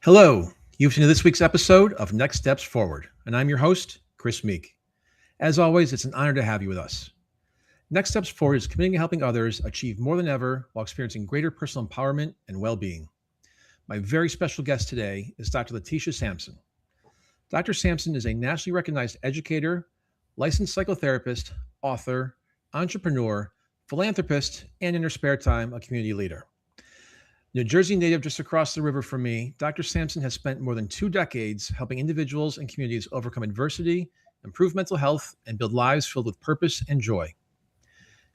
Hello, you've tuned to this week's episode of Next Steps Forward, and I'm your host, Chris Meek. As always, it's an honor to have you with us. Next Steps Forward is committing to helping others achieve more than ever while experiencing greater personal empowerment and well-being. My very special guest today is Dr. Letitia Sampson. Dr. Sampson is a nationally recognized educator, licensed psychotherapist, author, entrepreneur, philanthropist, and in her spare time, a community leader. New Jersey native just across the river from me, Dr. Sampson has spent more than 2 decades helping individuals and communities overcome adversity, improve mental health, and build lives filled with purpose and joy.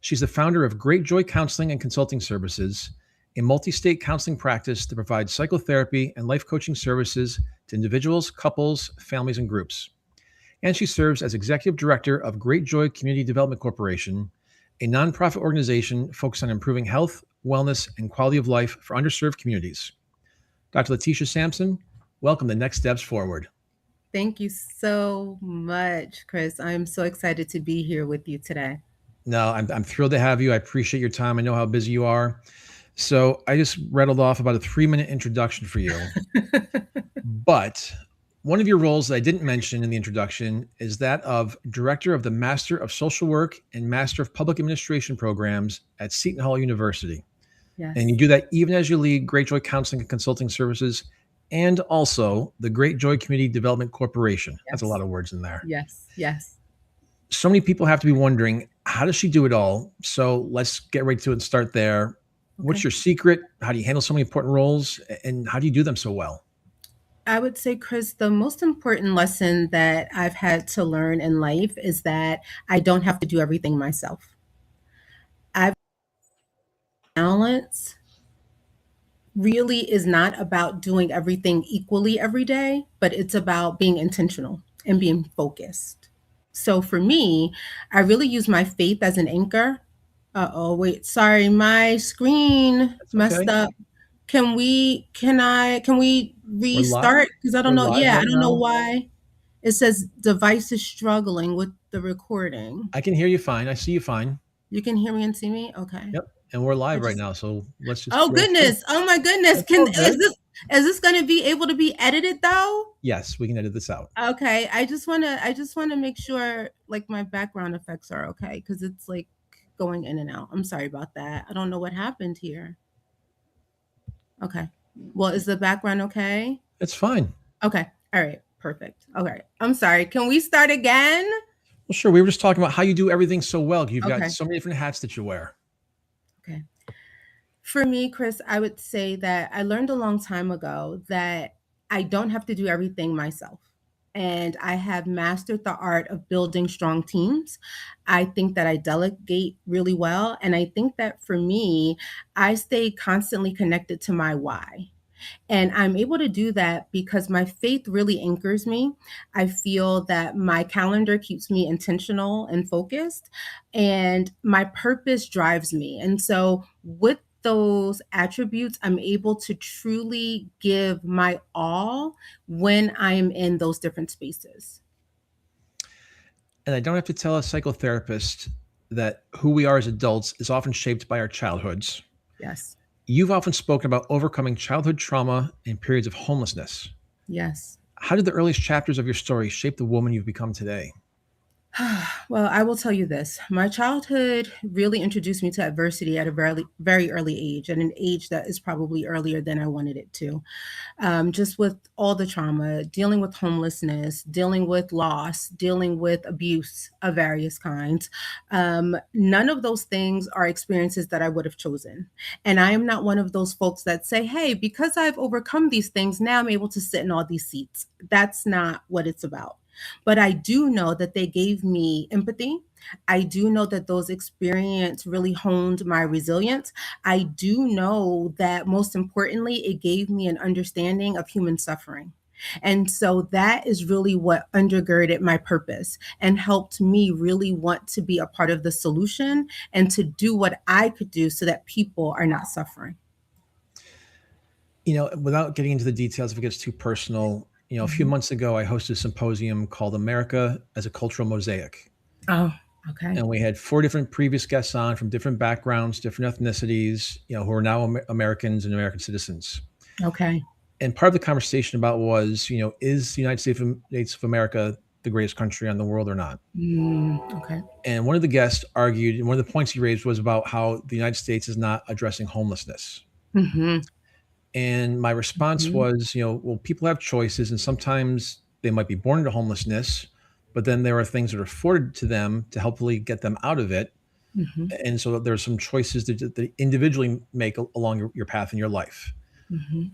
She's the founder of Great Joy Counseling and Consulting Services, a multi-state counseling practice that provides psychotherapy and life coaching services to individuals, couples, families, and groups. And she serves as executive director of Great Joy Community Development Corporation, a nonprofit organization focused on improving health, wellness, and quality of life for underserved communities. Dr. Letitia Sampson, welcome to Next Steps Forward. Thank you so much, Chris. I'm so excited to be here with you today. No, I'm thrilled to have you. I appreciate your time. I know how busy you are. So I just rattled off about a 3-minute introduction for you. But one of your roles that I didn't mention in the introduction is that of Director of the Master of Social Work and Master of Public Administration programs at Seton Hall University. Yes. And you do that even as you lead Great Joy Counseling and Consulting Services and also the Great Joy Community Development Corporation. Yes. That's a lot of words in there. Yes. So many people have to be wondering, how does she do it all? So let's get right to it and start there. Okay. What's your secret? How do you handle so many important roles? And how do you do them so well? I would say, Chris, the most important lesson that I've had to learn in life is that I don't have to do everything myself. Balance really is not about doing everything equally every day, but it's about being intentional and being focused. So for me, I really use my faith as an anchor. Sorry, my screen messed up. Can we restart? Because I don't know. Yeah, I don't know why. It says device is struggling with the recording. I can hear you fine. I see you fine. You can hear me and see me? Okay. Yep. And we're live right now. So let's just. Oh, goodness. Oh, my goodness. Is this going to be able to be edited though? Yes, we can edit this out. Okay. I just want to make sure like my background effects are okay. Because it's like going in and out. I'm sorry about that. I don't know what happened here. Okay. Well, is the background okay? It's fine. Okay. All right. Perfect. Okay. I'm sorry. Can we start again? Well, sure. We were just talking about how you do everything so well. You've got so many different hats that you wear. Okay. For me, Chris, I would say that I learned a long time ago that I don't have to do everything myself. And I have mastered the art of building strong teams. I think that I delegate really well. And I think that for me, I stay constantly connected to my why. And I'm able to do that because my faith really anchors me. I feel that my calendar keeps me intentional and focused, and my purpose drives me. And so with those attributes, I'm able to truly give my all when I am in those different spaces. And I don't have to tell a psychotherapist that who we are as adults is often shaped by our childhoods. Yes. You've often spoken about overcoming childhood trauma and periods of homelessness. Yes. How did the earliest chapters of your story shape the woman you've become today? Well, I will tell you this. My childhood really introduced me to adversity at a very, very early age, at an age that is probably earlier than I wanted it to. Just with all the trauma, dealing with homelessness, dealing with loss, dealing with abuse of various kinds. None of those things are experiences that I would have chosen. And I am not one of those folks that say, hey, because I've overcome these things, now I'm able to sit in all these seats. That's not what it's about. But I do know that they gave me empathy. I do know that those experiences really honed my resilience. I do know that most importantly, it gave me an understanding of human suffering. And so that is really what undergirded my purpose and helped me really want to be a part of the solution and to do what I could do so that people are not suffering. You know, without getting into the details, if it gets too personal, you know, a few months ago, I hosted a symposium called America as a Cultural Mosaic. Oh, okay. And we had 4 different previous guests on from different backgrounds, different ethnicities, you know, who are now Americans and American citizens. Okay. And part of the conversation about was, is the United States of America the greatest country on the world or not? Okay. And one of the guests argued, and one of the points he raised was about how the United States is not addressing homelessness. Hmm. And my response Hmm. was, well, people have choices, and sometimes they might be born into homelessness, but then there are things that are afforded to them to helpfully get them out of it. Hmm. And so there's some choices that they individually make along your path in your life. Hmm.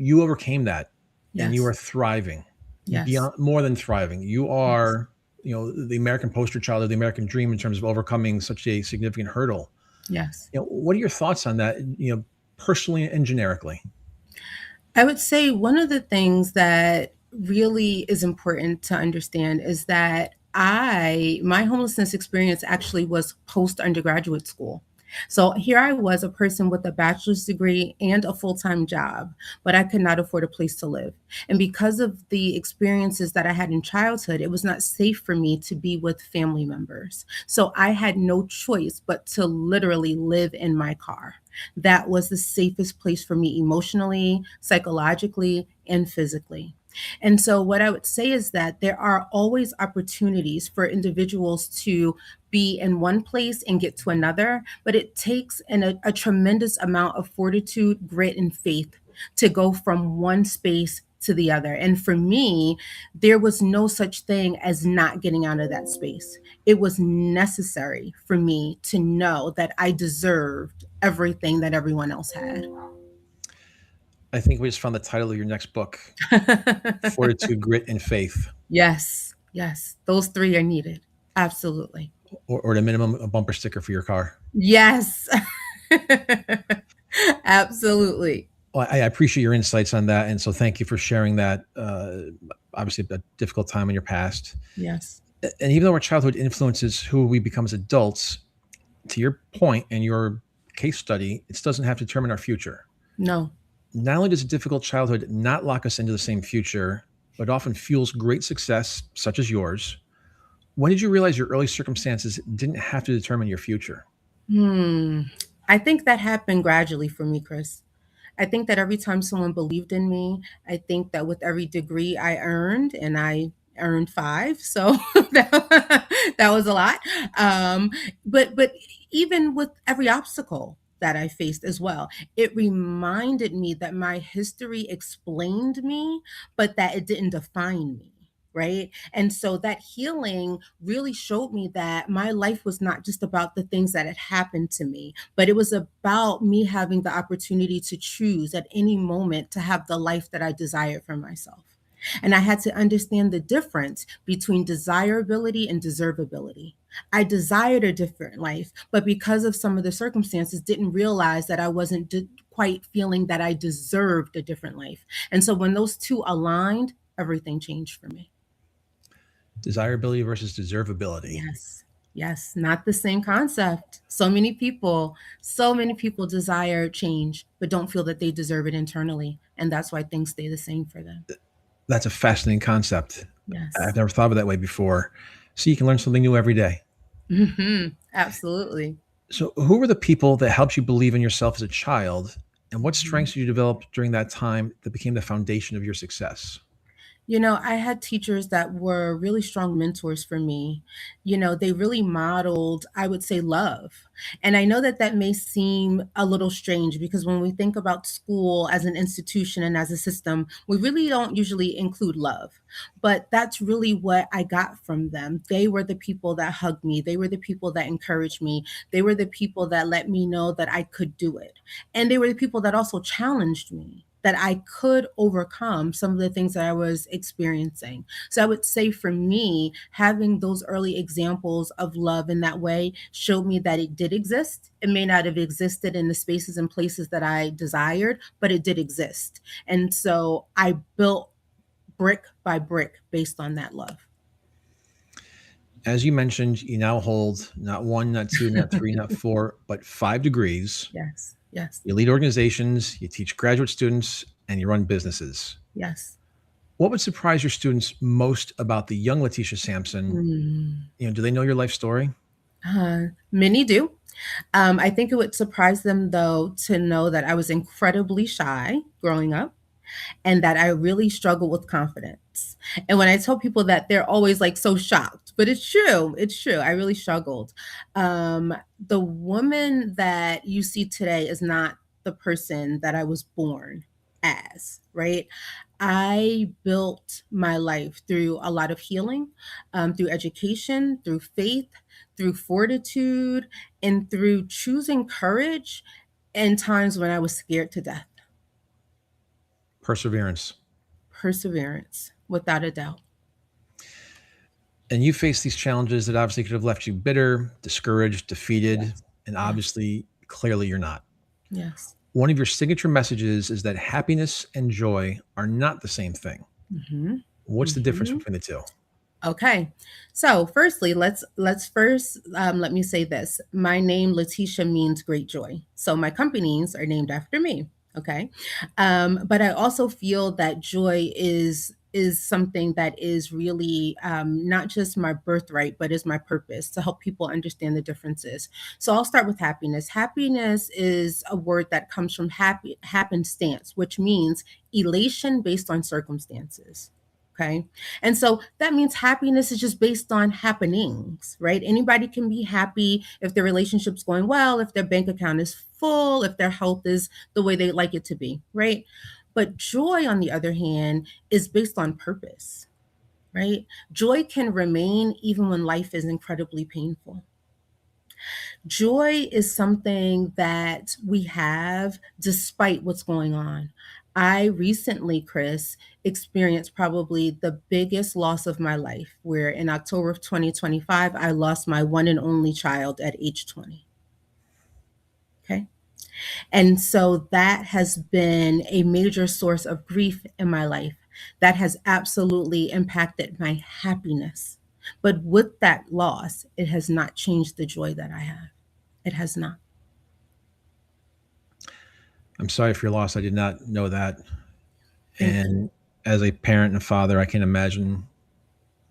You overcame that, and you are Yes. thriving, Yes. beyond more than thriving. You Yes. are, the American poster child of the American dream in terms of overcoming such a significant hurdle. Yes. What are your thoughts on that, personally and generically? I would say one of the things that really is important to understand is that my homelessness experience actually was post undergraduate school. So here I was, a person with a bachelor's degree and a full time job, but I could not afford a place to live. And because of the experiences that I had in childhood, it was not safe for me to be with family members. So I had no choice but to literally live in my car. That was the safest place for me emotionally, psychologically, and physically. And so, what I would say is that there are always opportunities for individuals to be in one place and get to another, but it takes a tremendous amount of fortitude, grit, and faith to go from one space to the other. And for me, there was no such thing as not getting out of that space. It was necessary for me to know that I deserved everything that everyone else had. I think we just found the title of your next book: Fortitude, Grit, and Faith, Yes, yes, those three are needed. Absolutely. or at a minimum, a bumper sticker for your car. Yes. Absolutely. Well, I appreciate your insights on that, and so thank you for sharing that. Obviously, a difficult time in your past, Yes. and even though our childhood influences who we become as adults, to your point and your case study, it doesn't have to determine our future. No. Not only does a difficult childhood not lock us into the same future, but often fuels great success, such as yours. When did you realize your early circumstances didn't have to determine your future? Hmm. I think that happened gradually for me, Chris. I think that every time someone believed in me, I think that with every degree I earned, and I earned five, so that was a lot. Um, but even with every obstacle that I faced as well, it reminded me that my history explained me, but that it didn't define me. Right. And so that healing really showed me that my life was not just about the things that had happened to me, but it was about me having the opportunity to choose at any moment to have the life that I desired for myself. And I had to understand the difference between desirability and deservability. I desired a different life, but because of some of the circumstances, didn't realize that I wasn't quite feeling that I deserved a different life. And so when those two aligned, everything changed for me. Desirability versus deservability. Yes. Yes, not the same concept. So many people desire change, but don't feel that they deserve it internally. And that's why things stay the same for them. That's a fascinating concept. Yes. I've never thought of it that way before. So you can learn something new every day. Absolutely. So, who were the people that helped you believe in yourself as a child, and what Mhm. strengths did you develop during that time that became the foundation of your success? I had teachers that were really strong mentors for me. They really modeled, I would say, love. And I know that that may seem a little strange because when we think about school as an institution and as a system, we really don't usually include love. But that's really what I got from them. They were the people that hugged me, they were the people that encouraged me, they were the people that let me know that I could do it. And they were the people that also challenged me, that I could overcome some of the things that I was experiencing. So I would say for me, having those early examples of love in that way showed me that it did exist. It may not have existed in the spaces and places that I desired, but it did exist. And so I built brick by brick based on that love. As you mentioned, you now hold not one, not two, not three, not four, but 5 degrees. Yes, yes, You lead organizations, you teach graduate students, and you run businesses. yes. What would surprise your students most about the young Letitia Sampson? Mm. Do they know your life story? Many do. I think it would surprise them, though, to know that I was incredibly shy growing up. and that I really struggle with confidence. And when I tell people that, they're always like so shocked, but it's true. It's true. I really struggled. The woman that you see today is not the person that I was born as, right? I built my life through a lot of healing, through education, through faith, through fortitude, and through choosing courage in times when I was scared to death. Perseverance. Perseverance, without a doubt. And you face these challenges that obviously could have left you bitter, discouraged, defeated, Yes. and Yes. obviously, clearly, you're not. Yes. One of your signature messages is that happiness and joy are not the same thing. Mm-hmm. What's the difference Mm-hmm. between the two? Okay. So, firstly, let's first let me say this. My name Letitia means great joy. So my companies are named after me. Okay. But I also feel that joy is something that is really not just my birthright, but is my purpose to help people understand the differences. So I'll start with happiness. Happiness is a word that comes from happenstance, which means elation based on circumstances. Okay. And so that means happiness is just based on happenings, right? Anybody can be happy if their relationship's going well, if their bank account is full, if their health is the way they like it to be, right? But joy, on the other hand, is based on purpose, right? Joy can remain even when life is incredibly painful. Joy is something that we have despite what's going on. I recently, Chris, experienced probably the biggest loss of my life, where in October of 2025, I lost my one and only child at age 20. Okay. And so that has been a major source of grief in my life that has absolutely impacted my happiness. But with that loss, it has not changed the joy that I have. It has not. I'm sorry for your loss. I did not know that. Thank you. And as a parent and father, I can imagine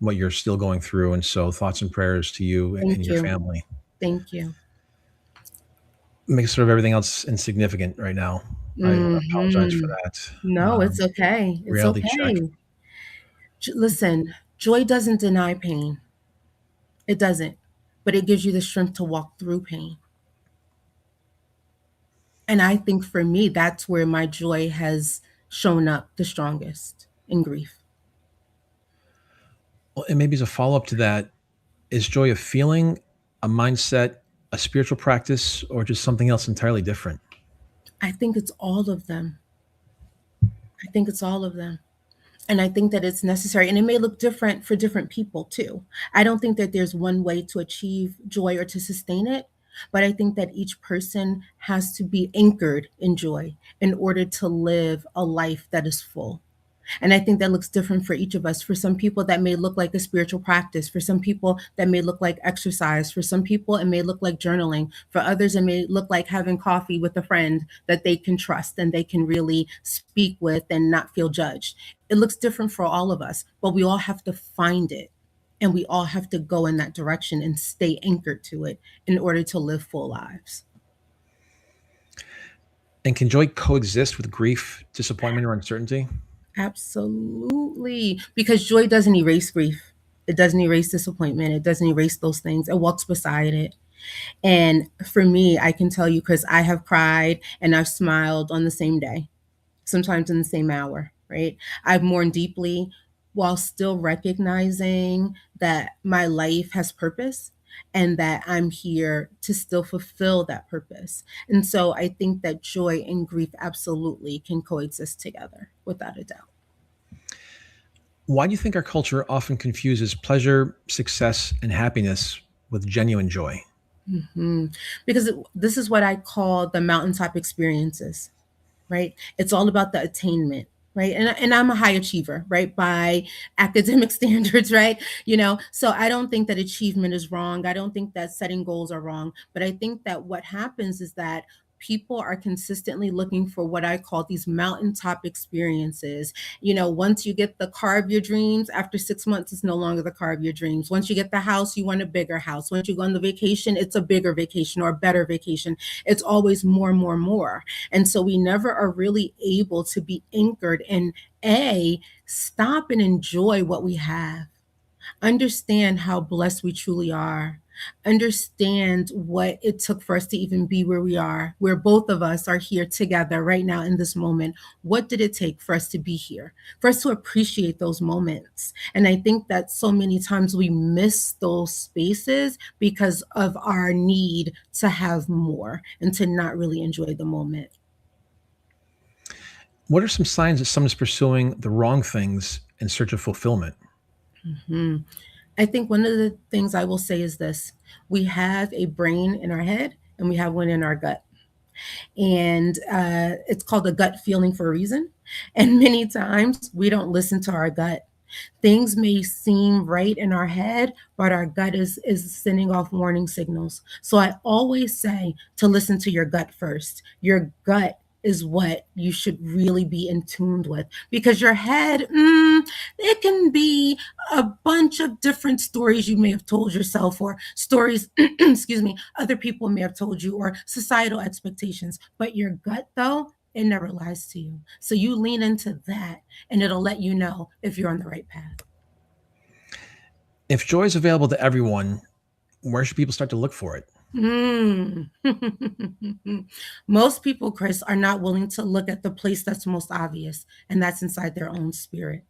what you're still going through. And so, thoughts and prayers to you and Thank your you. family. Thank you. Makes sort of everything else insignificant right now. I apologize for Mhm. that. No, it's okay. It's Reality check. okay. Listen, joy doesn't deny pain. It doesn't. But it gives you the strength to walk through pain. And I think for me, that's where my joy has shown up the strongest in grief. Well, and maybe as a follow up to that, is joy a feeling, a mindset, a spiritual practice, or just something else entirely different? I think it's all of them. I think it's all of them. And I think that it's necessary. And it may look different for different people too. I don't think that there's one way to achieve joy or to sustain it. But I think that each person has to be anchored in joy in order to live a life that is full. And I think that looks different for each of us. For some people, that may look like a spiritual practice. For some people, that may look like exercise. For some people, it may look like journaling. For others, it may look like having coffee with a friend that they can trust and they can really speak with and not feel judged. It looks different for all of us, but we all have to find it. And we all have to go in that direction and stay anchored to it in order to live full lives. And can joy coexist with grief, disappointment, or uncertainty? Absolutely. Because joy doesn't erase grief. It doesn't erase disappointment. It doesn't erase those things. It walks beside it. And for me, I can tell you because I have cried and I've smiled on the same day, sometimes in the same hour, right? I've mourned deeply while still recognizing that my life has purpose and that I'm here to still fulfill that purpose. And so I think that joy and grief absolutely can coexist together without a doubt. Why do you think our culture often confuses pleasure, success, and happiness with genuine joy? Because this is what I call the mountaintop experiences, right? It's all about the attainment, right? And I'm a high achiever, right? By academic standards, right? So I don't think that achievement is wrong. I don't think that setting goals are wrong. But I think that what happens is that people are consistently looking for what I call these mountaintop experiences. Once you get the car of your dreams, after 6 months, it's no longer the car of your dreams. Once you get the house, you want a bigger house. Once you go on the vacation, it's a bigger vacation or a better vacation. It's always more, more, more. And so we never are really able to be anchored in stop and enjoy what we have, understand how blessed we truly are, understand what it took for us to even be where we are, where both of us are here together right now in this moment. What did it take for us to be here, for us to appreciate those moments? And I think that so many times we miss those spaces because of our need to have more and to not really enjoy the moment. What are some signs that someone's pursuing the wrong things in search of fulfillment? Mhm. I think one of the things I will say is this: we have a brain in our head and we have one in our gut. And it's called a gut feeling for a reason. And many times we don't listen to our gut. Things may seem right in our head, but our gut is sending off warning signals. So I always say to listen to your gut first. Your gut is what you should really be in tuned with, because your head, it can be a bunch of different stories you may have told yourself, or stories, excuse me, other people may have told you, or societal expectations. But your gut, though, it never lies to you. So you lean into that and it'll let you know if you're on the right path. If joy is available to everyone, where should people start to look for it? Mm. Most people, Chris, are not willing to look at the place that's most obvious, and that's inside their own spirit.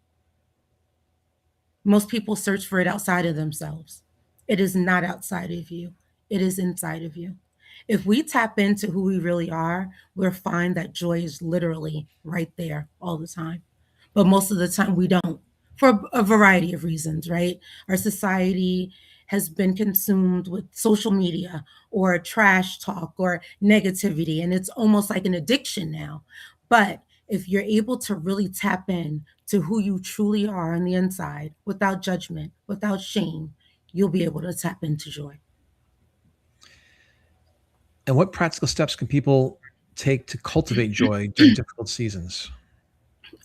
Most people search for it outside of themselves. It is not outside of you, it is inside of you. If we tap into who we really are, we'll find that joy is literally right there all the time. But most of the time, we don't, for a variety of reasons, right? Our society has been consumed with social media or trash talk or negativity, and it's almost like an addiction now. But if you're able to really tap in to who you truly are on the inside without judgment, without shame, you'll be able to tap into joy. And what practical steps can people take to cultivate joy during difficult seasons?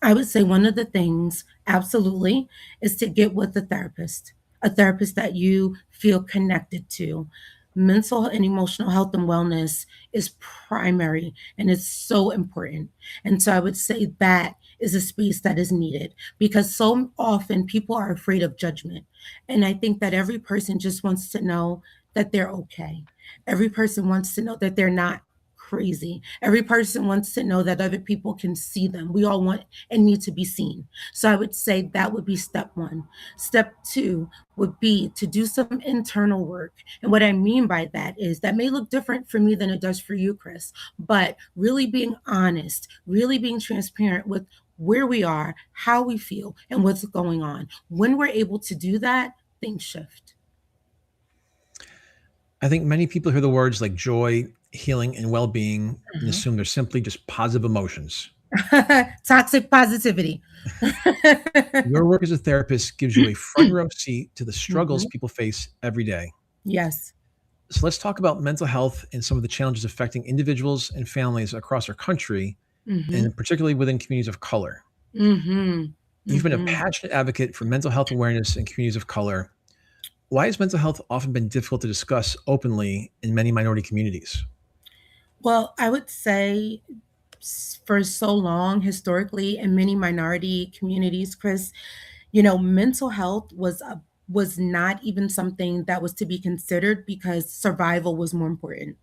I would say one of the things, absolutely, is to get with a therapist that you feel connected to. Mental and emotional health and wellness is primary and it's so important. And so I would say that is a space that is needed, because so often people are afraid of judgment. And I think that every person just wants to know that they're okay. Every person wants to know that they're not crazy. Every person wants to know that other people can see them. We all want and need to be seen. So I would say that would be step one. Step two would be to do some internal work. And what I mean by that is that may look different for me than it does for you, Chris, but really being honest, really being transparent with where we are, how we feel, and what's going on. When we're able to do that, things shift. I think many people hear the words like joy, healing, and well being and Mhm. assume they're simply just positive emotions. Toxic positivity. Your work as a therapist gives you a front row seat to the struggles Mhm. people face every day. Yes. So let's talk about mental health and some of the challenges affecting individuals and families across our country, Mhm. and particularly within communities of color. Mhm. You've been a Mhm. passionate advocate for mental health awareness in communities of color. Why has mental health often been difficult to discuss openly in many minority communities? Well, I would say for so long, historically, in many minority communities, Chris, mental health was not even something that was to be considered because survival was more important.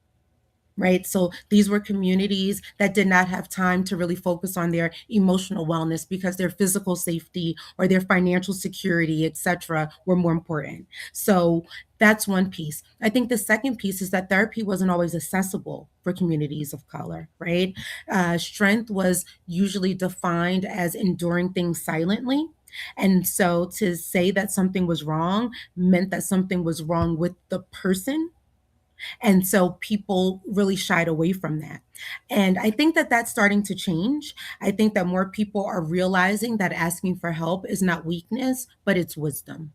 Right. So these were communities that did not have time to really focus on their emotional wellness because their physical safety or their financial security, etc., were more important. So that's one piece. I think the second piece is that therapy wasn't always accessible for communities of color, right? Strength was usually defined as enduring things silently. And so to say that something was wrong meant that something was wrong with the person, and so people really shied away from that. And I think that that's starting to change. I think that more people are realizing that asking for help is not weakness, but it's wisdom.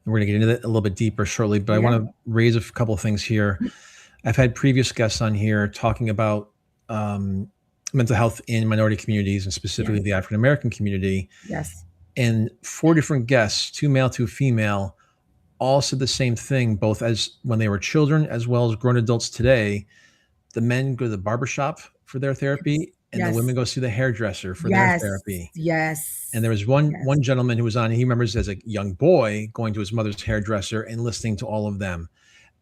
We're going to get into that a little bit deeper shortly, but I Yeah. want to raise a couple of things here. I've had previous guests on here talking about um, mental health in minority communities and specifically Yes. the African American community. Yes. And four different guests, two male, two female, all said the same thing, both as when they were children as well as grown adults today. The men go to the barbershop for their Yes. therapy, and the Yes. women go see the hairdresser for their Yes. therapy. And there Yes. was one Yes. one gentleman who was on. He remembers as a young boy going to his mother's hairdresser and listening to all of them.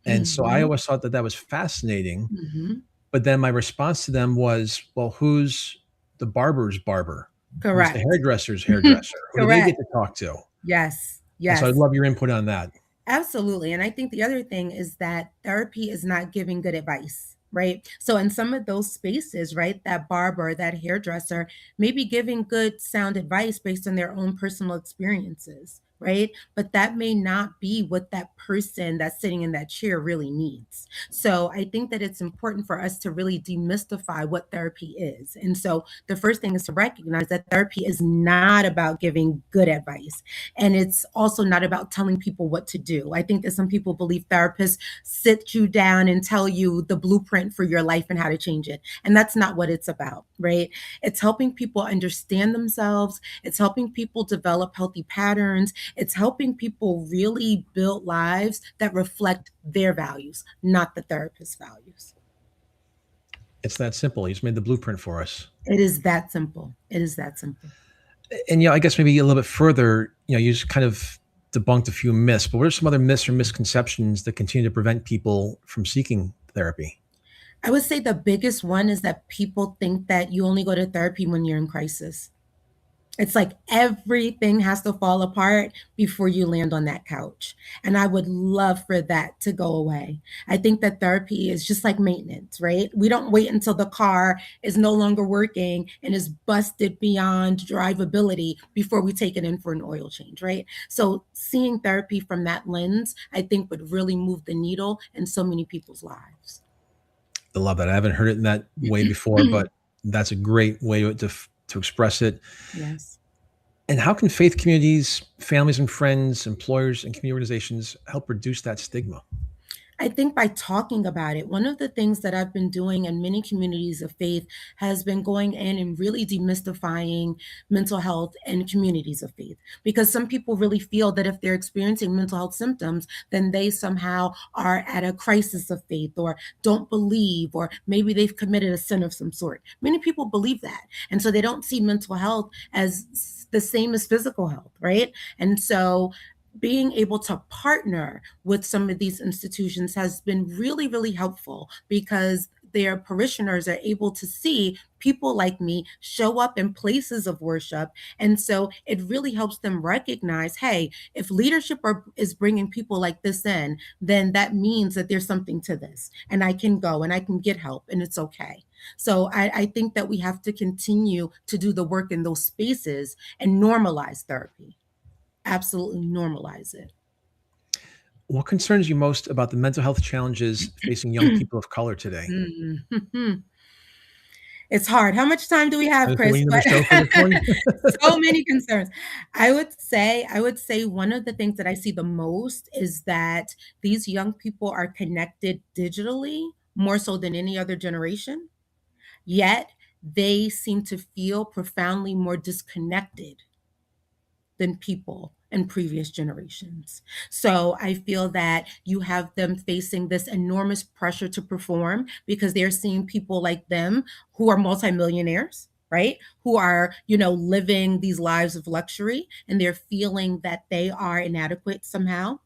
And so I Mm-hmm. always thought that that was fascinating. Mm-hmm. But then my response to them was, well, who's the barber's barber? Who's the Correct. hairdresser's hairdresser? Who do they get Correct. to talk to? Yes. And so I'd Yes. love your input on that. Absolutely. And I think the other thing is that therapy is not giving good advice, right? So in some of those spaces, right, that barber, that hairdresser may be giving good sound advice based on their own personal experiences, right? But that may not be what that person that's sitting in that chair really needs. So I think that it's important for us to really demystify what therapy is. And so the first thing is to recognize that therapy is not about giving good advice. And it's also not about telling people what to do. I think that some people believe therapists sit you down and tell you the blueprint for your life and how to change it. And that's not what it's about, right? It's helping people understand themselves. It's helping people develop healthy patterns. It's helping people really build lives that reflect their values, not the therapist's values. It's that simple. He's made the blueprint for us. It is that simple. It is that simple. And I guess maybe a little bit further, you just kind of debunked a few myths, but what are some other myths or misconceptions that continue to prevent people from seeking therapy? I would say the biggest one is that people think that you only go to therapy when you're in crisis. It's like everything has to fall apart before you land on that couch. And I would love for that to go away. I think that therapy is just like maintenance, right? We don't wait until the car is no longer working and is busted beyond drivability before we take it in for an oil change, right? So seeing therapy from that lens, I think would really move the needle in so many people's lives. I love that. I haven't heard it in that way before, but that's a great way to express it. Yes. And how can faith communities, families and friends, employers, and community organizations help reduce that stigma? I think by talking about it, one of the things that I've been doing in many communities of faith has been going in and really demystifying mental health in communities of faith. Because some people really feel that if they're experiencing mental health symptoms, then they somehow are at a crisis of faith or don't believe, or maybe they've committed a sin of some sort. Many people believe that. And so they don't see mental health as the same as physical health, right? And so being able to partner with some of these institutions has been really, really helpful because their parishioners are able to see people like me show up in places of worship. And so it really helps them recognize, hey, if is bringing people like this in, then that means that there's something to this. And I can go and I can get help and it's okay. So I think that we have to continue to do the work in those spaces and normalize therapy. Absolutely normalize it. What concerns you most about the mental health challenges facing young people of color today? Mhm. It's hard. How much time do we I have, was we Chris? need another But show for this one. so many concerns. I would say one of the things that I see the most is that these young people are connected digitally more so than any other generation, yet they seem to feel profoundly more disconnected than people in previous generations. So I feel that you have them facing this enormous pressure to perform because they're seeing people like them who are multimillionaires, right? Who are, living these lives of luxury and they're feeling that they are inadequate somehow.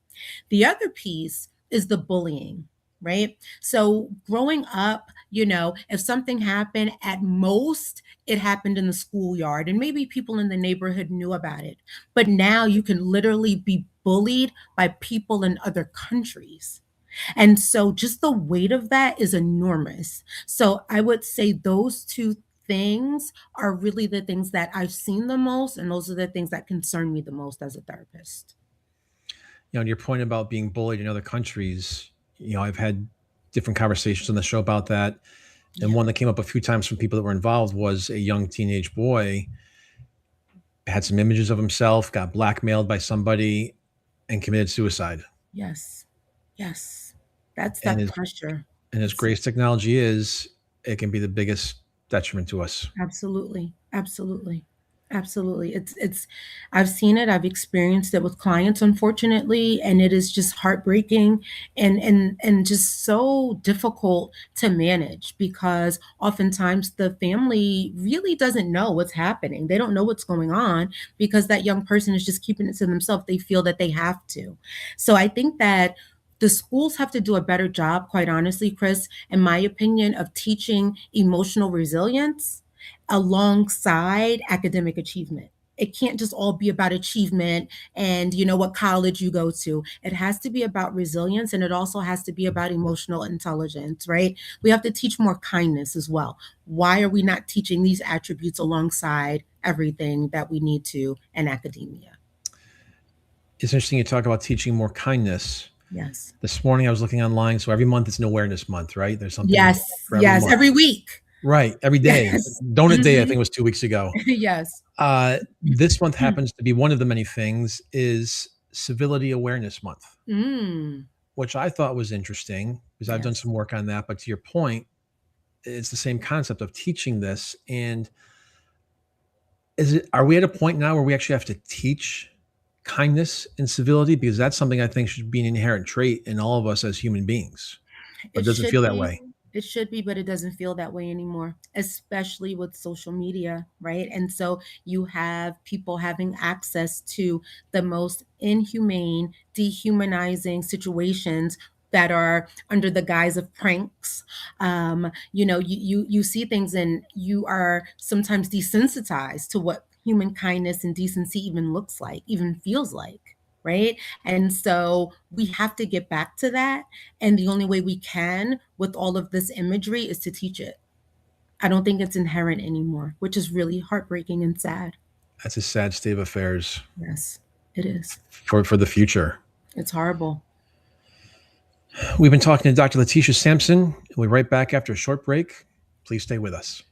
The other piece is the bullying, right? So growing up, if something happened, at most it happened in the schoolyard and maybe people in the neighborhood knew about it. But now you can literally be bullied by people in other countries. And so just the weight of that is enormous. So I would say those two things are really the things that I've seen the most, and those are the things that concern me the most as a therapist. And your point about being bullied in other countries, I've had different conversations on the show about that. And Yeah. one that came up a few times from people that were involved was a young teenage boy had some images of himself, got blackmailed by somebody, and committed suicide. Yes. Yes. That's And that his pressure. And as It's great as technology is, it can be the biggest detriment to us. absolutely, absolutely, absolutely. It's I've seen it, I've experienced it with clients, unfortunately, and it is just heartbreaking and just so difficult to manage because oftentimes the family really doesn't know what's happening. They don't know what's going on because that young person is just keeping it to themselves. They feel that they have to. So I think that the schools have to do a better job, quite honestly, Chris, in my opinion, of teaching emotional resilience alongside academic achievement. It can't just all be about achievement and what college you go to. It has to be about resilience, and it also has to be about emotional intelligence, right? We have to teach more kindness as well. Why are we not teaching these attributes alongside everything that we need to in academia? It's interesting you talk about teaching more kindness. Yes. This morning I was looking online. So every month it's an awareness month, right? There's something Yes. for every Yes. month. Every week. Right. Every day. Yes. Donut Day, I Hmm. think it was 2 weeks ago. Yes. This month happens to be one of the many things is Civility Awareness Month, Mm. which I thought was interesting because I've done Yes. some work on that. But to your point, it's the same concept of teaching this. And are we at a point now where we actually have to teach kindness and civility? Because that's something I think should be an inherent trait in all of us as human beings, but It it doesn't should feel that be. way. It should be, but it doesn't feel that way anymore, especially with social media, right? And so you have people having access to the most inhumane, dehumanizing situations that are under the guise of pranks. You see things and you are sometimes desensitized to what human kindness and decency even looks like, even feels like, right? And so we have to get back to that, and the only way we can with all of this imagery is to teach it. I don't think it's inherent anymore, which is really heartbreaking and sad. That's a sad state of affairs Yes, it is. for the future. It's horrible. We've been talking to Dr. Letitia Sampson. We'll be right back after a short break. Please stay with us.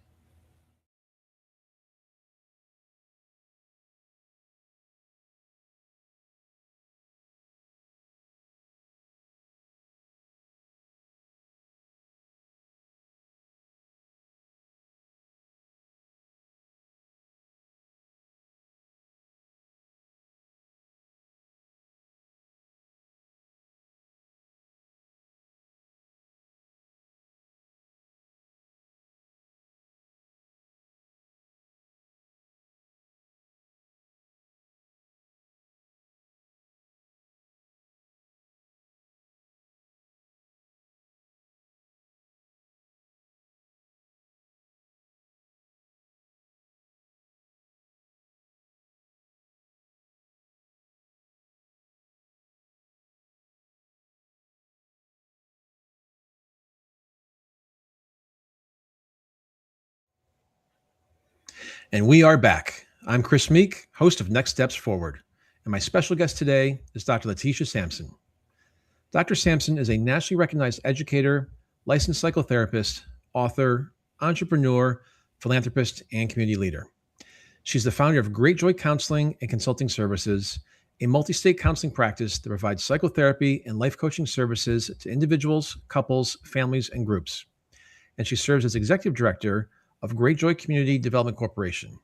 And we are back. I'm Chris Meek, host of Next Steps Forward. And my special guest today is Dr. Letitia Sampson. Dr. Sampson is a nationally recognized educator, licensed psychotherapist, author, entrepreneur, philanthropist, and community leader. She's the founder of Great Joy Counseling and Consulting Services, a multi state counseling practice that provides psychotherapy and life coaching services to individuals, couples, families, and groups. And she serves as executive director of Great Joy Community Development Corporation,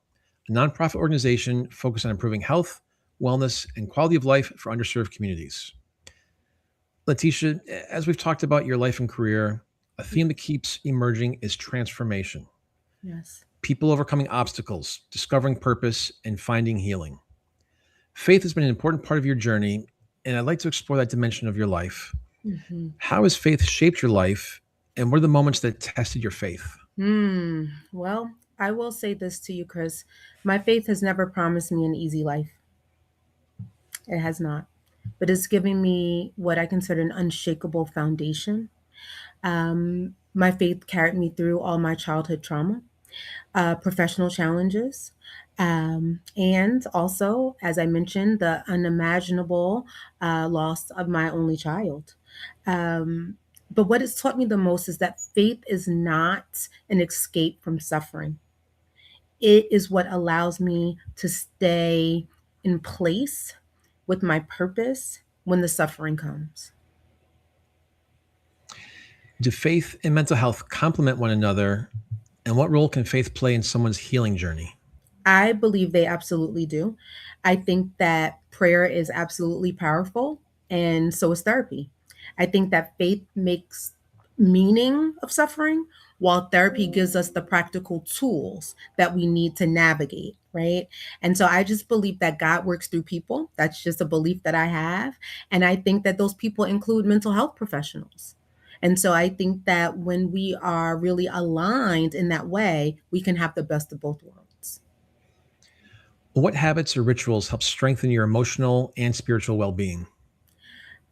a nonprofit organization focused on improving health, wellness, and quality of life for underserved communities. Letitia, as we've talked about your life and career, a theme that keeps emerging is transformation. Yes. People overcoming obstacles, discovering purpose, and finding healing. Faith has been an important part of your journey, and I'd like to explore that dimension of your life. Hmm. How has faith shaped your life, and what are the moments that tested your faith? Well, I will say this to you, Chris. My faith has never promised me an easy life. It has not. But it's giving me what I consider an unshakable foundation. My faith carried me through all my childhood trauma, professional challenges, and also, as I mentioned, the unimaginable loss of my only child. Um, but what it's taught me the most is that faith is not an escape from suffering. It is what allows me to stay in place with my purpose when the suffering comes. Do faith and mental health complement one another? And what role can faith play in someone's healing journey? I believe they absolutely do. I think that prayer is absolutely powerful, and so is therapy. I think that faith makes meaning of suffering, while therapy gives us the practical tools that we need to navigate, right? And so I just believe that God works through people. That's just a belief that I have. And I think that those people include mental health professionals. And so I think that when we are really aligned in that way, we can have the best of both worlds. What habits or rituals help strengthen your emotional and spiritual well being?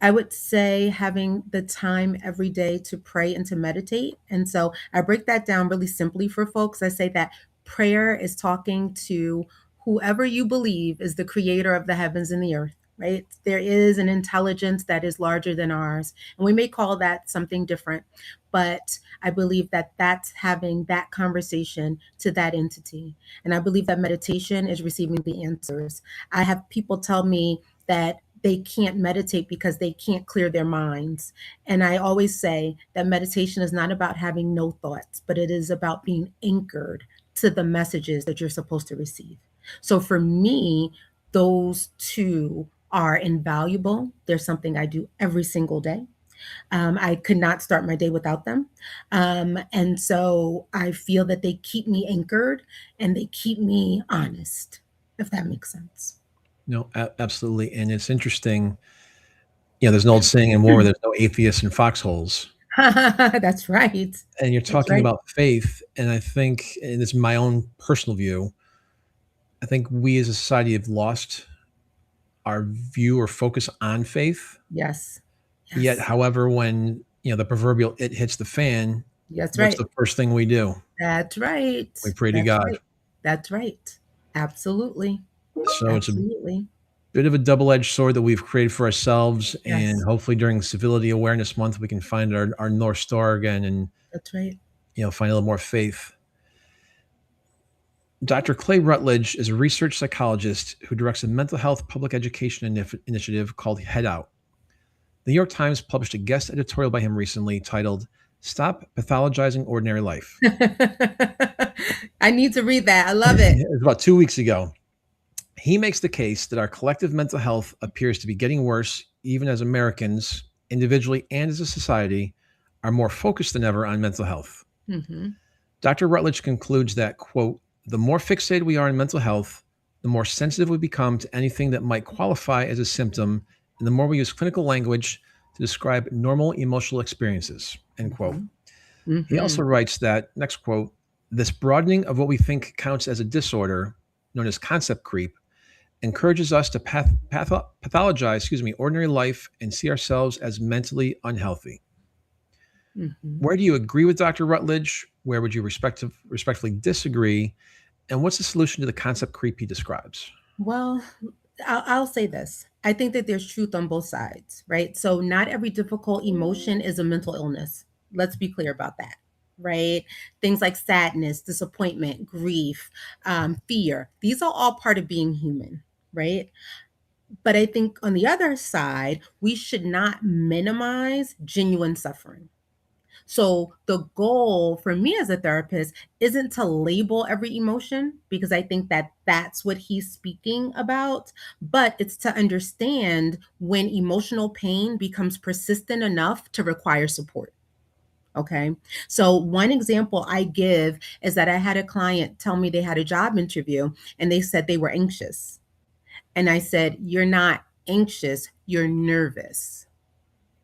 I would say having the time every day to pray and to meditate. And so I break that down really simply for folks. I say that prayer is talking to whoever you believe is the creator of the heavens and the earth, right? There is an intelligence that is larger than ours. And we may call that something different, but I believe that that's having that conversation to that entity. And I believe that meditation is receiving the answers. I have people tell me that they can't meditate because they can't clear their minds. And I always say that meditation is not about having no thoughts, but it is about being anchored to the messages that you're supposed to receive. So for me, those two are invaluable. They're something I do every single day. I could not start my day without them. And so I feel that they keep me anchored and they keep me honest, if that makes sense. No, absolutely. And it's interesting. There's an old saying in war, there's no atheists in foxholes. That's right. And you're That's talking right. about faith. And I think, and this is my own personal view, I think we as a society have lost our view or focus on faith. Yes. Yet, Yes. however, when the proverbial it hits the fan, That's what's right. the first thing we do? That's right. We pray to That's God. right. That's right. Absolutely. So it's a Absolutely. bit of a double-edged sword that we've created for ourselves, and Yes. hopefully during Civility Awareness Month we can find our North Star again and That's right. find a little more faith. Dr. Clay Rutledge is a research psychologist who directs a mental health public education initiative called Head Out. The New York Times published a guest editorial by him recently titled "Stop Pathologizing Ordinary Life." I need to read that. I love it. It was about 2 weeks ago. He makes the case that our collective mental health appears to be getting worse, even as Americans, individually and as a society, are more focused than ever on mental health. Hmm. Dr. Rutledge concludes that, quote, the more fixated we are on mental health, the more sensitive we become to anything that might qualify as a symptom, and the more we use clinical language to describe normal emotional experiences, end quote. Hmm. He also Hmm. writes that, next quote, this broadening of what we think counts as a disorder, known as concept creep, encourages us to pathologize, ordinary life and see ourselves as mentally unhealthy. Hmm. Where do you agree with Dr. Rutledge? Where would you respectfully disagree? And what's the solution to the concept creep he describes? Well, I'll say this. I think that there's truth on both sides, right? So, not every difficult emotion is a mental illness. Let's be clear about that, right? Things like sadness, disappointment, grief, fear, these are all part of being human, right? But I think on the other side, we should not minimize genuine suffering. So the goal for me as a therapist isn't to label every emotion because I think that that's what he's speaking about, but it's to understand when emotional pain becomes persistent enough to require support. Okay. So one example I give is that I had a client tell me they had a job interview and they said they were anxious. And I said, "You're not anxious, you're nervous."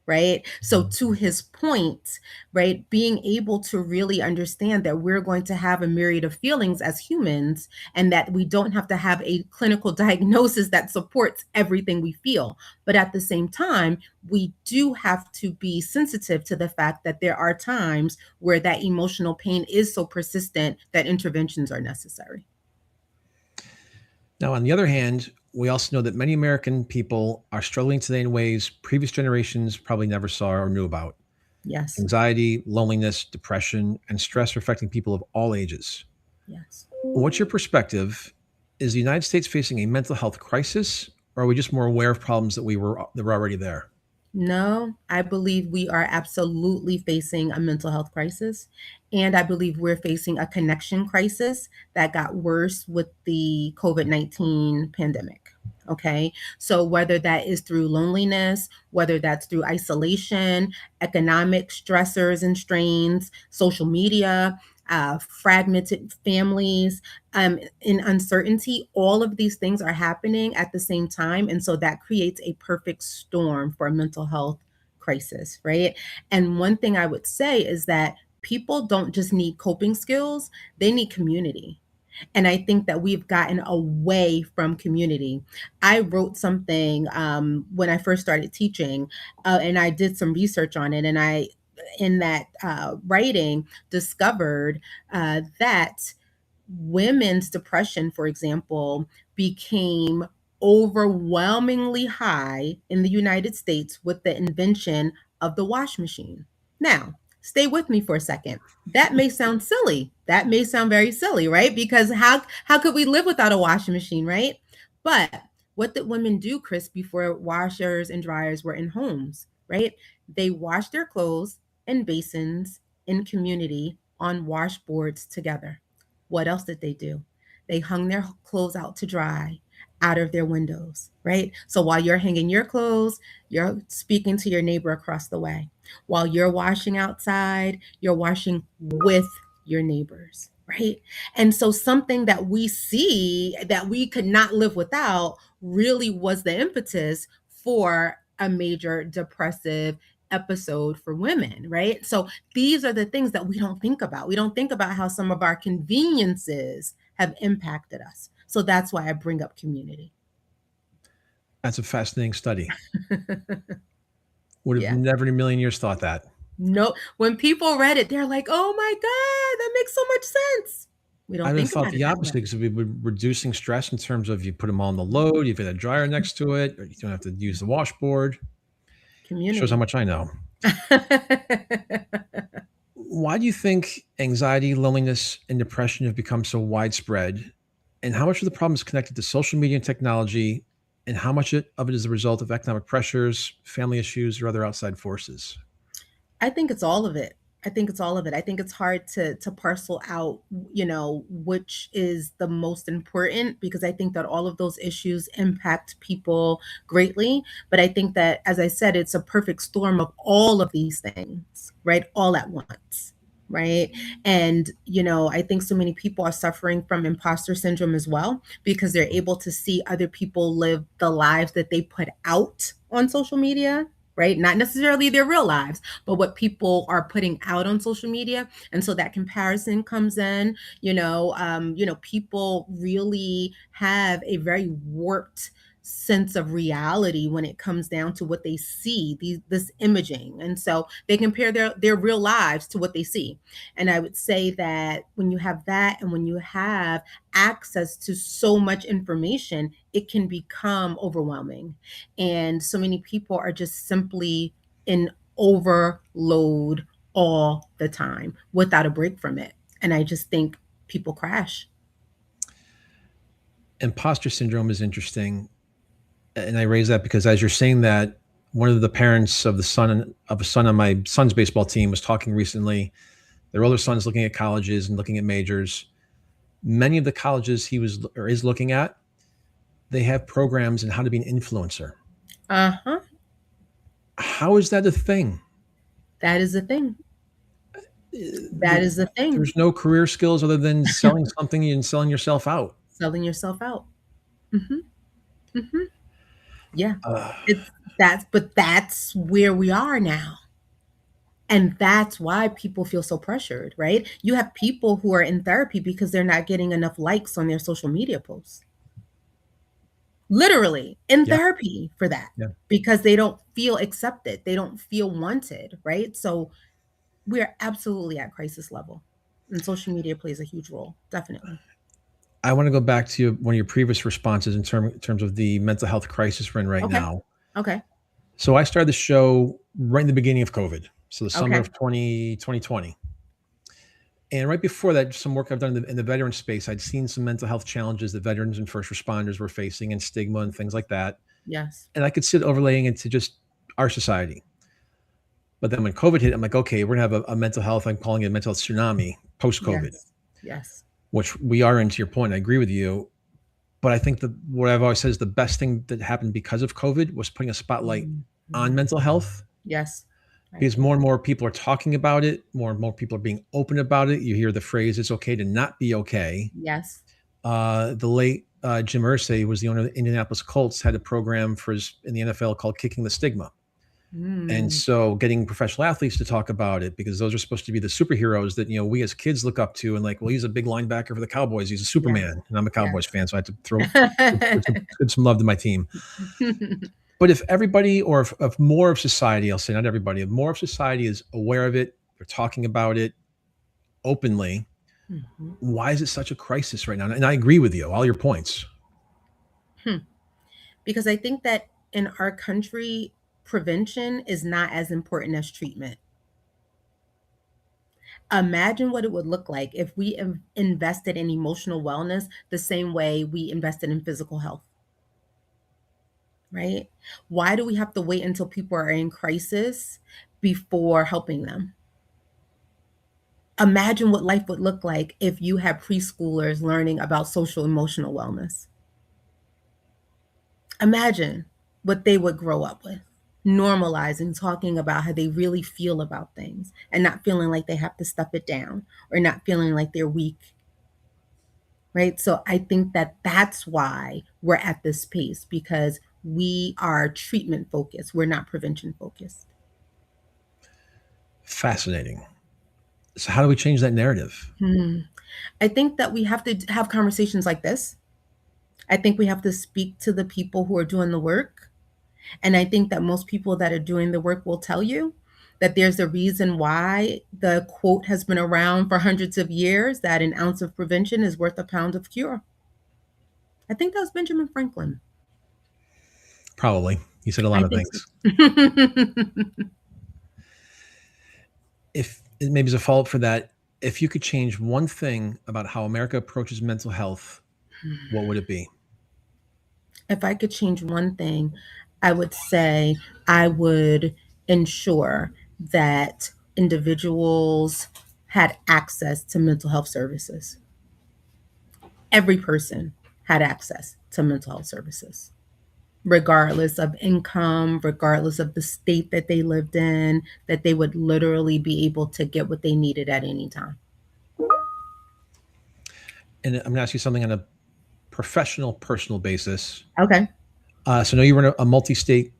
Right? So to his point, right, being able to really understand that we're going to have a myriad of feelings as humans and that we don't have to have a clinical diagnosis that supports everything we feel. But at the same time, we do have to be sensitive to the fact that there are times where that emotional pain is so persistent that interventions are necessary. Now, on the other hand, we also know that many American people are struggling today in ways previous generations probably never saw or knew about. Yes. Anxiety, loneliness, depression, and stress are affecting people of all ages. Yes. What's your perspective? Is the United States facing a mental health crisis, or are we just more aware of problems that were already there? No, I believe we are absolutely facing a mental health crisis. And I believe we're facing a connection crisis that got worse with the COVID-19 pandemic. Okay. So, whether that is through loneliness, whether that's through isolation, economic stressors and strains, social media, fragmented families, in uncertainty, all of these things are happening at the same time. And so that creates a perfect storm for a mental health crisis, right? And one thing I would say is that people don't just need coping skills, they need community. And I think that we've gotten away from community. I wrote something when I first started teaching, and I did some research on it. And I, in that writing, discovered that women's depression, for example, became overwhelmingly high in the United States with the invention of the wash machine. Now, stay with me for a second. That may sound silly. That may sound very silly, right? Because how could we live without a washing machine, right? But what did women do, Chris, before washers and dryers were in homes, right? They washed their clothes in basins in community on washboards together. What else did they do? They hung their clothes out to dry out of their windows, right? So while you're hanging your clothes, you're speaking to your neighbor across the way. While you're washing outside, you're washing with your neighbors, right? And so something that we see that we could not live without really was the impetus for a major depressive episode for women, right? So these are the things that we don't think about. We don't think about how some of our conveniences have impacted us. So that's why I bring up community. That's a fascinating study. Would have Yeah. never in a million years thought that. No, when people read it, they're like, oh my God, that makes so much sense. We I don't would have think thought about it the that way. opposite because we've been reducing stress in terms of you put them on the load, you've got a dryer next to it, or you don't have to use the washboard. Shows how Community. much I know. Why do you think anxiety, loneliness, and depression have become so widespread? And how much of the problem is connected to social media and technology? And how much of it is a result of economic pressures, family issues, or other outside forces? I think it's all of it. I think it's all of it. I think it's hard to parcel out, which is the most important because I think that all of those issues impact people greatly. But I think that, as I said, it's a perfect storm of all of these things, right? All at once. Right. And, I think so many people are suffering from imposter syndrome as well because they're able to see other people live the lives that they put out on social media, right? Not necessarily their real lives, but what people are putting out on social media. And so that comparison comes in. People really have a very warped sense of reality when it comes down to what they see, this imaging. And so they compare their real lives to what they see. And I would say that when you have that and when you have access to so much information, it can become overwhelming. And so many people are just simply in overload all the time without a break from it. And I just think people crash. Imposter syndrome is interesting. And I raise that because as you're saying that, one of the parents of a son on my son's baseball team was talking recently. Their older son's looking at colleges and looking at majors. Many of the colleges he was or is looking at, they have programs in how to be an influencer. Uh-huh. How is that a thing? That is the thing. That There, is the thing. there's no career skills other than selling something and selling yourself out. Selling yourself out. Hmm. Hmm. Yeah. Uh, But that's where we are now. And that's why people feel so pressured, right? You have people who are in therapy because they're not getting enough likes on their social media posts. Literally in yeah, therapy for that yeah. because they don't feel accepted. They don't feel wanted, right? So we're absolutely at crisis level. And social media plays a huge role, definitely. I want to go back to one of your previous responses in terms of the mental health crisis we're in right Okay. now. Okay. So I started the show right in the beginning of COVID. So the summer Okay. of 2020. And right before that, some work I've done in the veteran space, I'd seen some mental health challenges that veterans and first responders were facing and stigma and things like that. Yes. And I could sit overlaying into just our society. But then when COVID hit, I'm like, okay, we're gonna have a mental health. I'm calling it a mental health tsunami post COVID, Yes. Yes. which we are in. To your point, I agree with you. But I think that what I've always said is the best thing that happened because of COVID was putting a spotlight on Mhm. mental health, Yes. I because agree. more and more people are talking about it. More and more people are being open about it. You hear the phrase, it's okay to not be okay. Yes. The late Jim Irsay was the owner of the Indianapolis Colts, had a program in the NFL called Kicking the Stigma. And Mm. so getting professional athletes to talk about it, because those are supposed to be the superheroes that, we as kids look up to, and like, well, he's a big linebacker for the Cowboys. He's a Yes. Superman. And I'm a Cowboys Yes. fan, so I had to give some love to my team. But if everybody, or if more of society, I'll say not everybody, if more of society is aware of it, they're talking about it openly, Mhm. why is it such a crisis right now? And I agree with you, all your points. Hmm. Because I think that in our country, prevention is not as important as treatment. Imagine what it would look like if we invested in emotional wellness the same way we invested in physical health, right? Why do we have to wait until people are in crisis before helping them? Imagine what life would look like if you had preschoolers learning about social emotional wellness. Imagine what they would grow up with. Normalizing talking about how they really feel about things and not feeling like they have to stuff it down or not feeling like they're weak, right? So I think that that's why we're at this pace, because we are treatment focused. We're not prevention focused. Fascinating. So how do we change that narrative? Hmm. I think that we have to have conversations like this. I think we have to speak to the people who are doing the work. And I think that most people that are doing the work will tell you that there's a reason why the quote has been around for hundreds of years, that an ounce of prevention is worth a pound of cure. I think that was Benjamin Franklin. Probably. You said a lot I of think so. things. If maybe as a follow-up for that, if you could change one thing about how America approaches mental health, what would it be? If I could change one thing, I would say I would ensure that individuals had access to mental health services. Every person had access to mental health services, regardless of income, regardless of the state that they lived in, that they would literally be able to get what they needed at any time. And I'm going to ask you something on a professional, personal basis. Okay. So I know you run a multi-state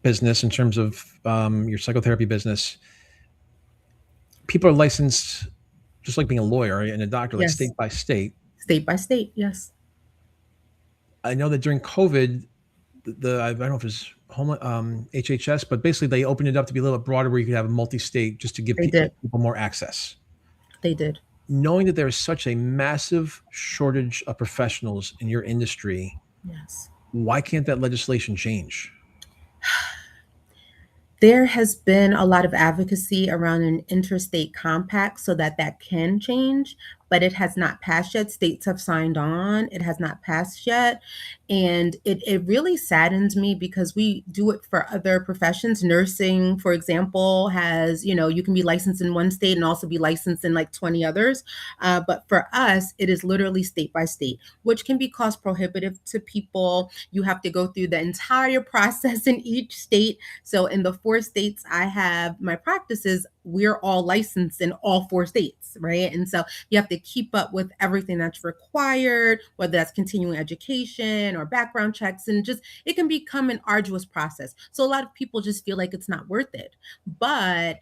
business in terms of your psychotherapy business. People are licensed, just like being a lawyer and a doctor, like Yes. state by state. State by state. Yes. I know that during COVID, I don't know if it's HHS, but basically they opened it up to be a little bit broader, where you could have a multi-state, just to give They did. people more access. They did. Knowing that there is such a massive shortage of professionals in your industry, Yes. why can't that legislation change? There has been a lot of advocacy around an interstate compact so that that can change, but it has not passed yet. States have signed on. It has not passed yet. And it really saddens me because we do it for other professions. Nursing, for example, has, you can be licensed in one state and also be licensed in like 20 others. But for us, it is literally state by state, which can be cost prohibitive to people. You have to go through the entire process in each state. So in the 4 states I have my practices, we're all licensed in all 4 states, right? And so you have to keep up with everything that's required, whether that's continuing education or background checks, and just it can become an arduous process. So a lot of people just feel like it's not worth it. But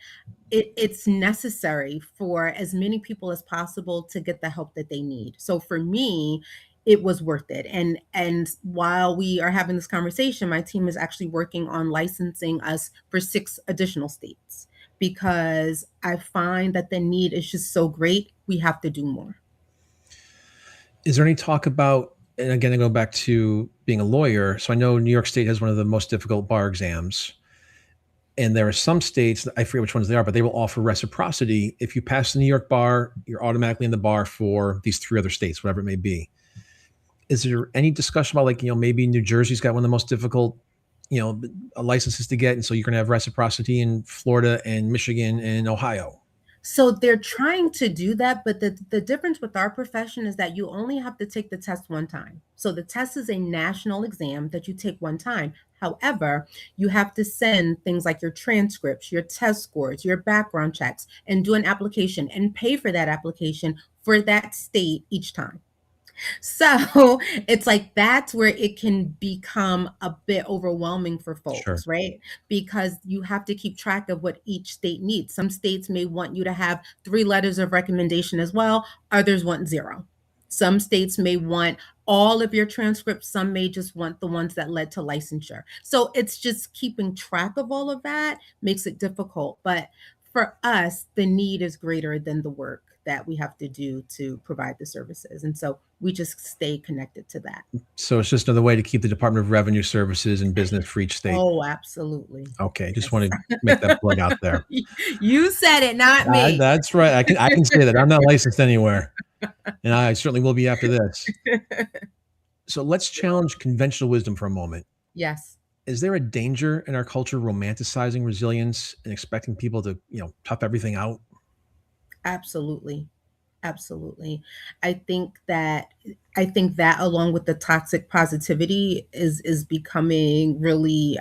it's necessary for as many people as possible to get the help that they need. So for me, it was worth it. And while we are having this conversation, my team is actually working on licensing us for 6 additional states, because I find that the need is just so great. We have to do more. Is there any talk about, and again, I go back to being a lawyer. So I know New York State has one of the most difficult bar exams. And there are some states, I forget which ones they are, but they will offer reciprocity. If you pass the New York bar, you're automatically in the bar for these 3 other states, whatever it may be. Is there any discussion about, like, maybe New Jersey's got one of the most difficult you know, licenses to get, and so you're going to have reciprocity in Florida and Michigan and Ohio. So they're trying to do that, but the difference with our profession is that you only have to take the test one time. So the test is a national exam that you take one time. However, you have to send things like your transcripts, your test scores, your background checks, and do an application and pay for that application for that state each time. So it's like that's where it can become a bit overwhelming for Sure. folks, right? Because you have to keep track of what each state needs. Some states may want you to have 3 letters of recommendation as well, others want zero. Some states may want all of your transcripts, some may just want the ones that led to licensure. So it's just keeping track of all of that makes it difficult. But for us, the need is greater than the work that we have to do to provide the services. And so we just stay connected to that. So it's just another way to keep the Department of Revenue Services in business for each state. Oh, absolutely. Okay, just want to make that Yes. plug out there. You said it, not me. That's right. I can say that I'm not licensed anywhere, and I certainly will be after this. So let's challenge conventional wisdom for a moment. Yes, Is there a danger in our culture romanticizing resilience and expecting people to, tough everything out? absolutely. Absolutely. I think that I think that along with the toxic positivity is becoming really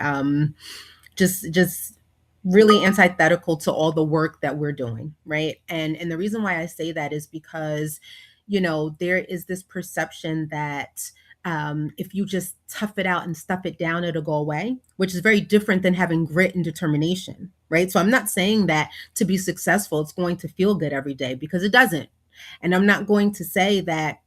just really antithetical to all the work that we're doing, right? And the reason why I say that is because there is this perception that if you just tough it out and stuff it down, it'll go away, which is very different than having grit and determination, right? So I'm not saying that to be successful, it's going to feel good every day because it doesn't. And I'm not going to say that,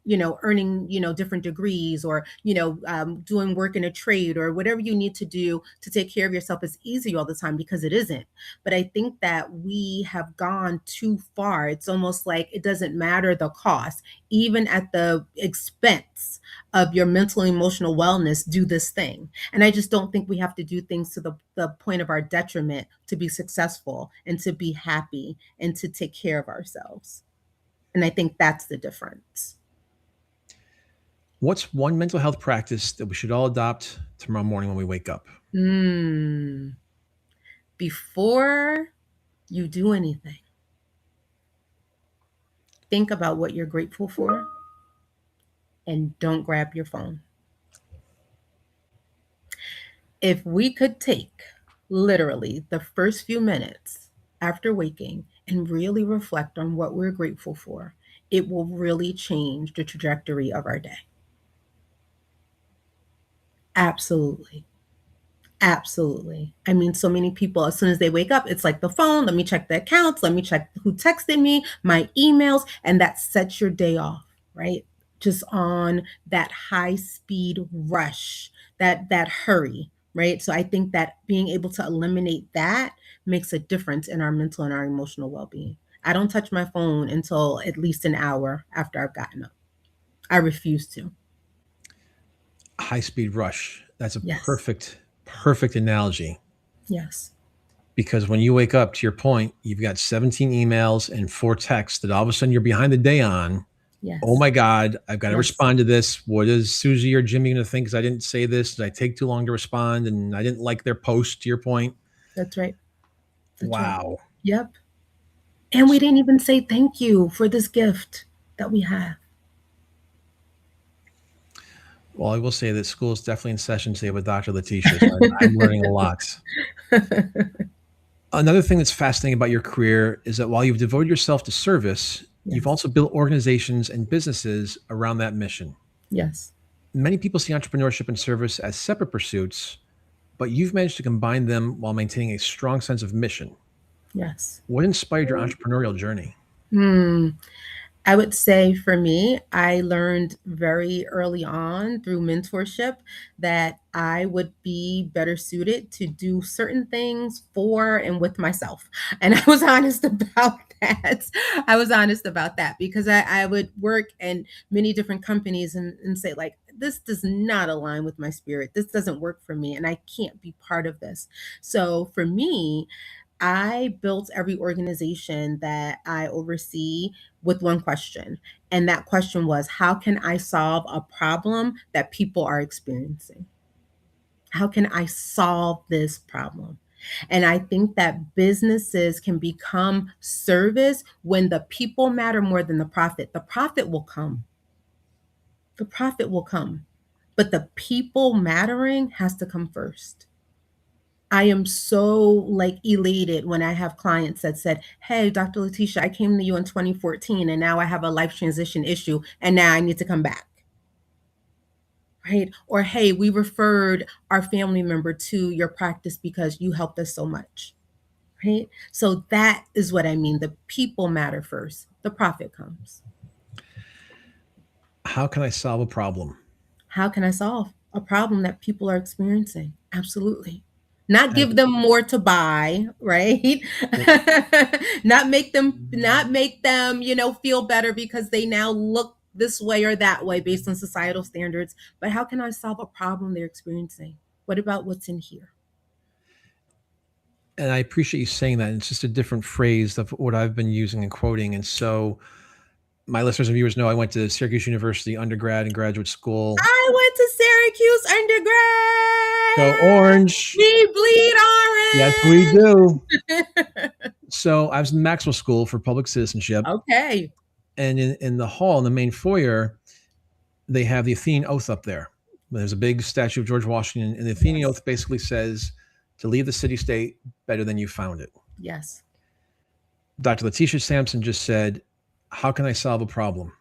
earning, different degrees or, doing work in a trade or whatever you need to do to take care of yourself is easy all the time because it isn't. But I think that we have gone too far. It's almost like it doesn't matter the cost, even at the expense of your mental and emotional wellness, do this thing. And I just don't think we have to do things to the point of our detriment to be successful and to be happy and to take care of ourselves. And I think that's the difference. What's one mental health practice that we should all adopt tomorrow morning when we wake up? Mm. Before you do anything, think about what you're grateful for and don't grab your phone. If we could take literally the first few minutes after waking and really reflect on what we're grateful for, it will really change the trajectory of our day. Absolutely. Absolutely. I mean, so many people, as soon as they wake up, it's like the phone, let me check the accounts, let me check who texted me, my emails, and that sets your day off, right? Just on that high speed rush, that hurry, right? So I think that being able to eliminate that makes a difference in our mental and our emotional well-being. I don't touch my phone until at least an hour after I've gotten up. I refuse to. High speed rush. That's a Yes. perfect analogy. Yes. Because when you wake up, to your point, you've got 17 emails and 4 texts that all of a sudden you're behind the day on. Oh Yes. my God, I've got to Yes. respond to this. What is Susie or Jimmy going to think? Because I didn't say this. Did I take too long to respond? And I didn't like their post, to your point. That's right. That's right. Wow. Yep. And we didn't even say thank you for this gift that we have. Well, I will say that school is definitely in session today with Dr. Letitia. So I'm learning a lot. Another thing that's fascinating about your career is that while you've devoted yourself to service, you've Yes. also built organizations and businesses around that mission. Yes. Many people see entrepreneurship and service as separate pursuits, but you've managed to combine them while maintaining a strong sense of mission. Yes. What inspired your entrepreneurial journey? Hmm. I would say for me, I learned very early on through mentorship that I would be better suited to do certain things for and with myself. And I was honest about that. I was honest about that because I would work in many different companies and say, like, this does not align with my spirit. This doesn't work for me, and I can't be part of this. So for me, I built every organization that I oversee with one question. And that question was, how can I solve a problem that people are experiencing? How can I solve this problem? And I think that businesses can become service when the people matter more than the profit. The profit will come. The profit will come. But the people mattering has to come first. I am so like elated when I have clients that said, "Hey, Dr. Letitia, I came to you in 2014 and now I have a life transition issue and now I need to come back." Right? Or, "Hey, we referred our family member to your practice because you helped us so much." Right? So that is what I mean. The people matter first. The profit comes. How can I solve a problem? How can I solve a problem that people are experiencing? Absolutely. Not And give them more to buy, right? Not make them, feel better because they now look this way or that way based on societal standards. But how can I solve a problem they're experiencing? What about what's in here? and I appreciate you saying that. It's just a different phrase of what I've been using and quoting. And so my listeners and viewers know I went to Syracuse University undergrad and graduate school. I went to Syracuse Go undergrad. Orange. We bleed Yes, we do. orange. So I was in Maxwell School for Public Citizenship. Okay. And in the hall, in the main foyer, they have the Athenian Oath up there. There's a big statue of George Washington. And the Athenian Oath basically says to leave the city state better than you found it. Yes. Dr. Letitia Sampson just said, how can I solve a problem?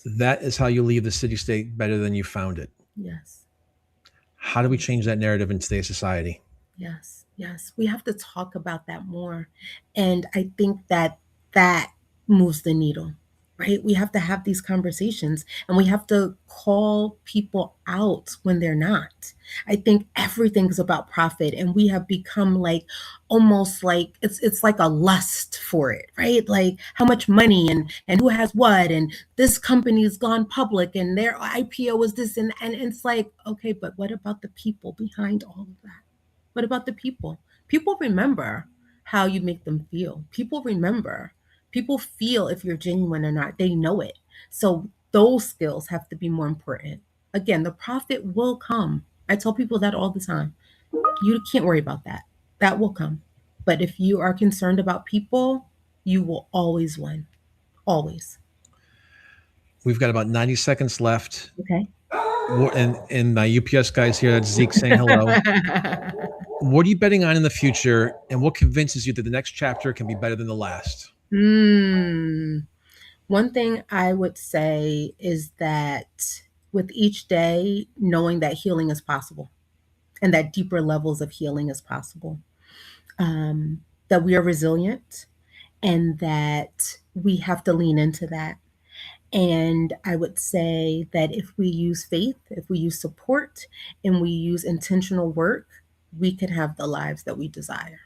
That is how you leave the city state better than you found it. Yes. How do we change that narrative in today's society? Yes. Yes. We have to talk about that more. And I think that moves the needle, right? We have to have these conversations and we have to call people out when they're not. I think everything's about profit and we have become like almost like it's like a lust for it, right? Like how much money and who has what and this company's gone public and their IPO is this and it's like, okay, but what about the people behind all of that? What about the people? People remember how you make them feel. People remember. People feel if you're genuine or not. They know it. So those skills have to be more important. Again, the profit will come. I tell people that all the time. You can't worry about that. That will come. But if you are concerned about people, you will always win. Always. We've got about 90 seconds left. Okay. And my UPS guys here, that's Zeke saying hello. What are you betting on in the future? And what convinces you that the next chapter can be better than the last? One thing I would say is that with each day, knowing that healing is possible and that deeper levels of healing is possible, that we are resilient and that we have to lean into that. And I would say that if we use faith, if we use support, and we use intentional work, we can have the lives that we desire.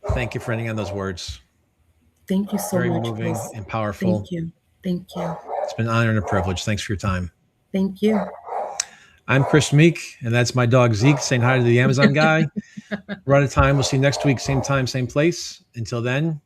Thank you for ending on those words. Thank you so Very much, moving Chris. and powerful. Thank you. Thank you. It's been an honor and a privilege. Thanks for your time. Thank you. I'm Chris Meek, and that's my dog Zeke saying hi to the Amazon guy. We're out of time. We'll see you next week, same time, same place. Until then,